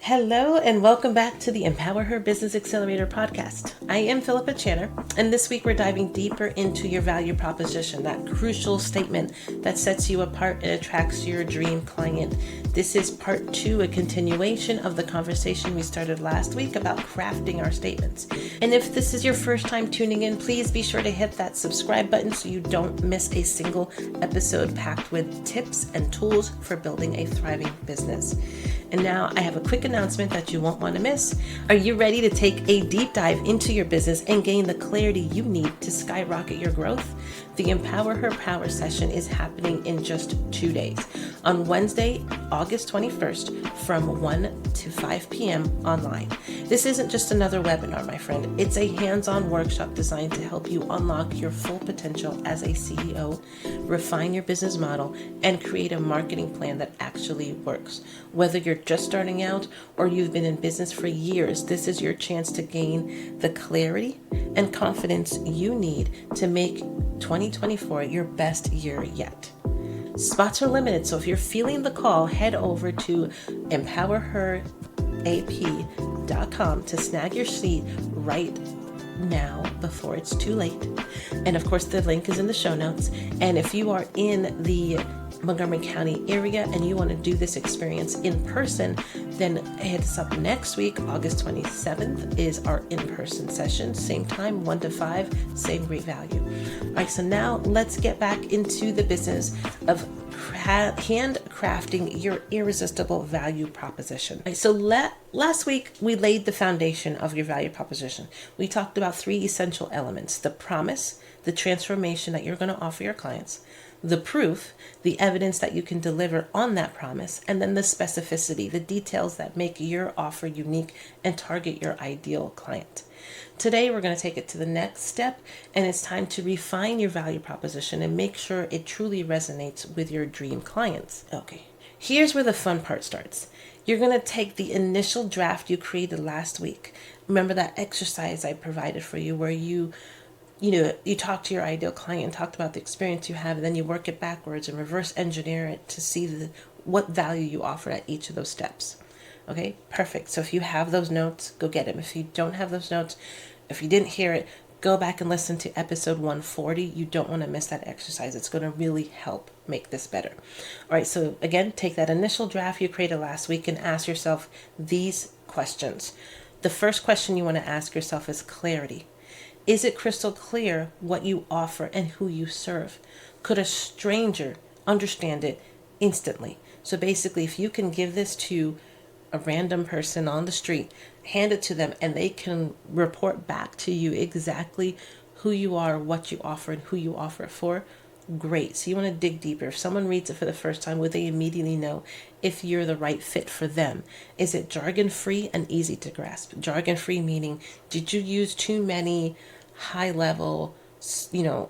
Hello and welcome back to the Empower Her Business Accelerator podcast. I am Philippa Channer, and this week we're diving deeper into your value proposition, that crucial statement that sets you apart and attracts your dream client. This is part 2, a continuation of the conversation we started last week about crafting our statements. And if this is your first time tuning in, please be sure to hit that subscribe button so you don't miss a single episode packed with tips and tools for building a thriving business. And now I have a quick announcement that you won't want to miss. Are you ready to take a deep dive into your business and gain the clarity you need to skyrocket your growth? The Empower Her Power session is happening in just 2 days. On Wednesday, August 21st from 1 to 5 p.m. online. This isn't just another webinar, my friend. It's a hands-on workshop designed to help you unlock your full potential as a CEO, refine your business model, and create a marketing plan that actually works. Whether you're just starting out or you've been in business for years, this is your chance to gain the clarity and confidence you need to make 2024 your best year yet. Spots are limited, so if you're feeling the call, head over to EmpowerHerAP.com to snag your seat right now before it's too late. And of course, the link is in the show notes. And if you are in the Montgomery County area and you want to do this experience in person, then hit us up next week. August 27th is our in-person session. Same time, 1 to 5, same great value. All right, so now let's get back into the business of handcrafting your irresistible value proposition. Right, so last week, we laid the foundation of your value proposition. We talked about 3 essential elements: the promise, the transformation that you're going to offer your clients, the proof, the evidence that you can deliver on that promise, and then the specificity, the details that make your offer unique and target your ideal client. Today, we're going to take it to the next step, and it's time to refine your value proposition and make sure it truly resonates with your dream clients. Okay, here's where the fun part starts. You're going to take the initial draft you created last week. Remember that exercise I provided for you where you talk to your ideal client, talked about the experience you have, and then you work it backwards and reverse engineer it to see what value you offer at each of those steps. Okay, perfect. So if you have those notes, go get them. If you don't have those notes, if you didn't hear it, go back and listen to episode 140. You don't want to miss that exercise. It's going to really help make this better. All right, so again, take that initial draft you created last week and ask yourself these questions. The first question you want to ask yourself is clarity. Is it crystal clear what you offer and who you serve? Could a stranger understand it instantly? So basically, if you can give this to a random person on the street, hand it to them, and they can report back to you exactly who you are, what you offer, and who you offer it for, great. So you want to dig deeper. If someone reads it for the first time, would they immediately know if you're the right fit for them? Is it jargon-free and easy to grasp? Jargon-free meaning, did you use too many high-level,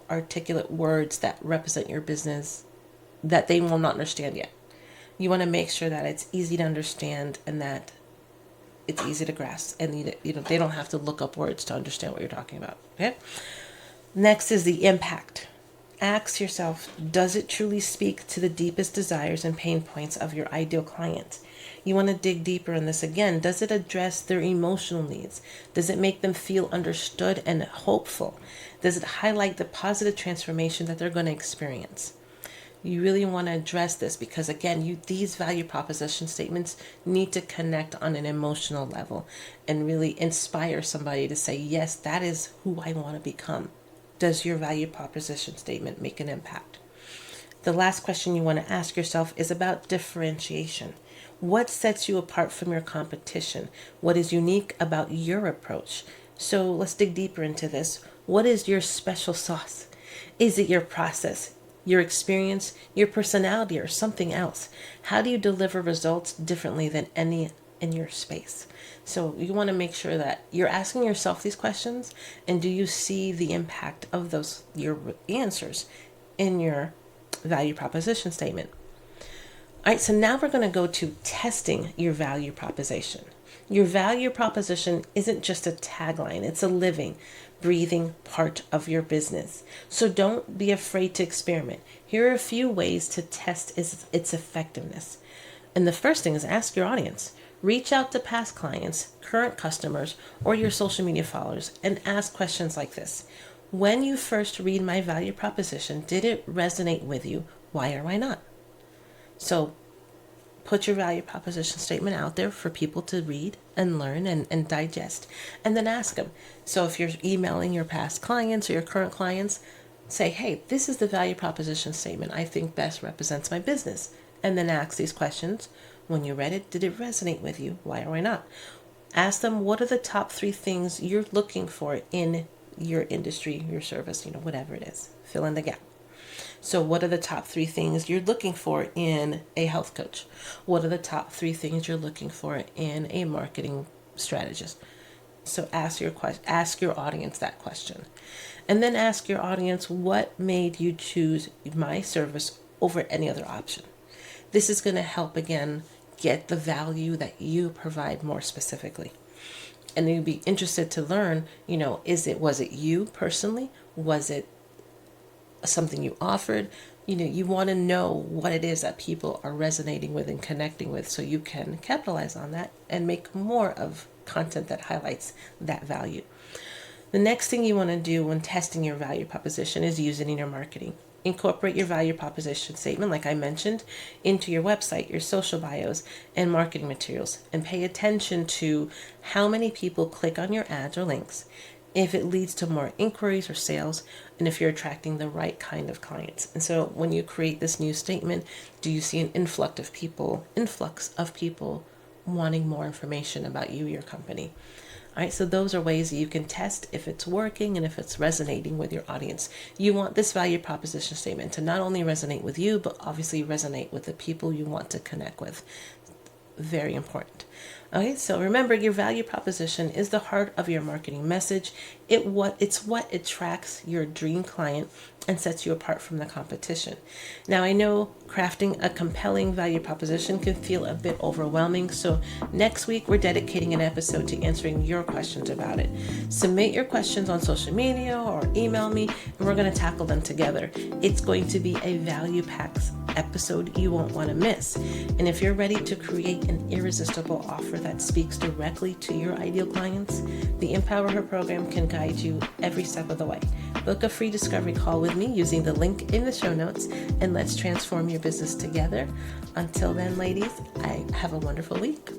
articulate words that represent your business that they will not understand yet? You want to make sure that it's easy to understand and that it's easy to grasp, and they don't have to look up words to understand what you're talking about. Okay. Next is the impact. Ask yourself, does it truly speak to the deepest desires and pain points of your ideal client? You want to dig deeper in this again. Does it address their emotional needs? Does it make them feel understood and hopeful? Does it highlight the positive transformation that they're going to experience? You really want to address this because, again, these value proposition statements need to connect on an emotional level and really inspire somebody to say, yes, that is who I want to become. Does your value proposition statement make an impact? The last question you want to ask yourself is about differentiation. What sets you apart from your competition? What is unique about your approach? So let's dig deeper into this. What is your special sauce? Is it your process, your experience, your personality, or something else? How do you deliver results differently than any in your space? So you want to make sure that you're asking yourself these questions, and do you see the impact of your answers in your value proposition statement? All right, so now we're going to go to testing your value proposition. Your value proposition isn't just a tagline, it's a living, breathing part of your business. So don't be afraid to experiment. Here are a few ways to test its effectiveness. And the first thing is ask your audience, Reach out to past clients, current customers, or your social media followers and ask questions like this. When you first read my value proposition, did it resonate with you? Why or why not? So put your value proposition statement out there for people to read and learn and digest, and then ask them. So if you're emailing your past clients or your current clients, say, hey, this is the value proposition statement I think best represents my business. And then ask these questions. When you read it, did it resonate with you? Why or why not? Ask them, what are the top 3 things you're looking for in your industry, your service, whatever it is. Fill in the gap. So what are the top 3 things you're looking for in a health coach? What are the top 3 things you're looking for in a marketing strategist? So ask your audience that question. And then ask your audience, what made you choose my service over any other option? This is going to help, again, get the value that you provide more specifically. And you'd be interested to learn, was it you personally? Was it something you offered? You want to know what it is that people are resonating with and connecting with, so you can capitalize on that and make more of content that highlights that value. The next thing you want to do when testing your value proposition is use it in your marketing. Incorporate your value proposition statement, like I mentioned, into your website, your social bios, and marketing materials, and pay attention to how many people click on your ads or links, if it leads to more inquiries or sales, and if you're attracting the right kind of clients. And so when you create this new statement, do you see an influx of people wanting more information about you, your company? All right, so those are ways that you can test if it's working and if it's resonating with your audience. You want this value proposition statement to not only resonate with you, but obviously resonate with the people you want to connect with. Very important. Okay, so remember, your value proposition is the heart of your marketing message. It's what attracts your dream client and sets you apart from the competition. Now, I know crafting a compelling value proposition can feel a bit overwhelming, so next week we're dedicating an episode to answering your questions about it. Submit your questions on social media or email me, and we're going to tackle them together. It's going to be a value-packed episode you won't want to miss. And if you're ready to create an irresistible offer that speaks directly to your ideal clients, the Empower Her program can guide you every step of the way. Book a free discovery call with me using the link in the show notes, and let's transform your business together. Until then, ladies, have a wonderful week.